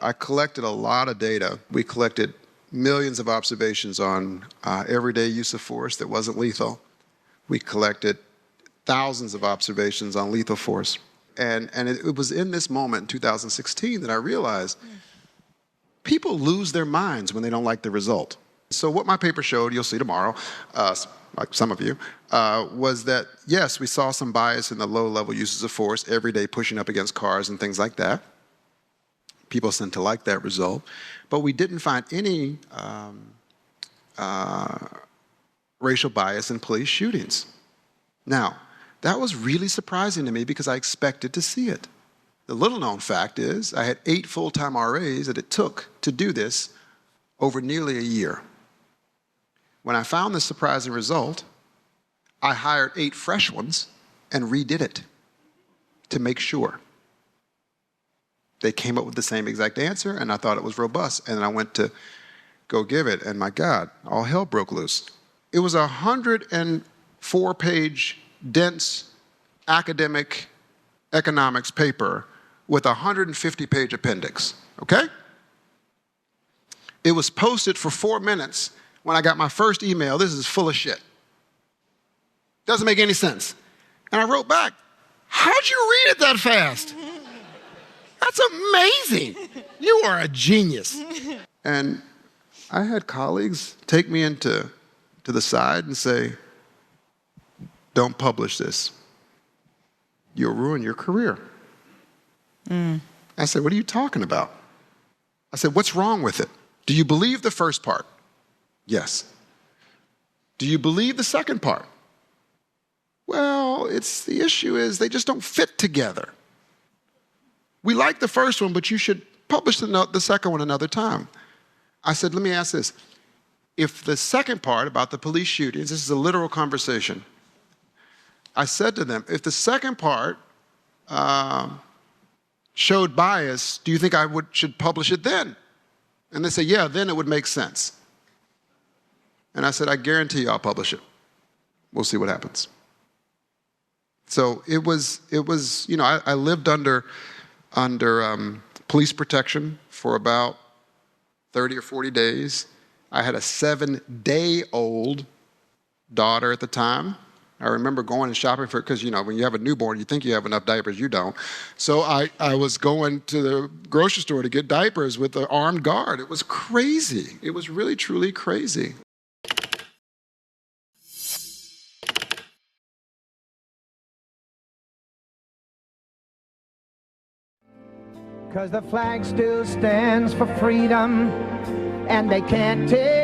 I collected a lot of data. We collected millions of observations on everyday use of force that wasn't lethal. We collected thousands of observations on lethal force. And it was in this moment in 2016 that I realized people lose their minds when they don't like the result. So what my paper showed, you'll see tomorrow, like some of you, was that, yes, we saw some bias in the low-level uses of force, every day pushing up against cars and things like that. People seem to like that result. But we didn't find any racial bias in police shootings. Now, that was really surprising to me because I expected to see it. The little-known fact is I had 8 full-time RAs that it took to do this over nearly a year. When I found this surprising result, I hired 8 fresh ones and redid it to make sure. They came up with the same exact answer, and I thought it was robust. And then I went to go give it, and my God, all hell broke loose. It was a 104-page, dense academic economics paper with a 150-page appendix, okay? It was posted for 4 minutes when I got my first email. This is full of shit. Doesn't make any sense. And I wrote back, how'd you read it that fast? That's amazing. You are a genius. And I had colleagues take me to the side and say, don't publish this. You'll ruin your career. I said, what are you talking about? I said, what's wrong with it? Do you believe the first part? Yes. Do you believe the second part? Well, the issue is they just don't fit together. We like the first one, but you should publish the second one another time. I said, let me ask this. If the second part about the police shootings, this is a literal conversation. I said to them, if the second part showed bias, do you think I should publish it then? And they said, yeah, then it would make sense. And I said, I guarantee you I'll publish it. We'll see what happens. So it was you know, I lived under police protection for about 30 or 40 days. I had a 7-day-old daughter at the time. I remember going and shopping for it because, you know, when you have a newborn, you think you have enough diapers, you don't. So I was going to the grocery store to get diapers with an armed guard. It was crazy. It was really, truly crazy. Cause the flag still stands for freedom, and they can't take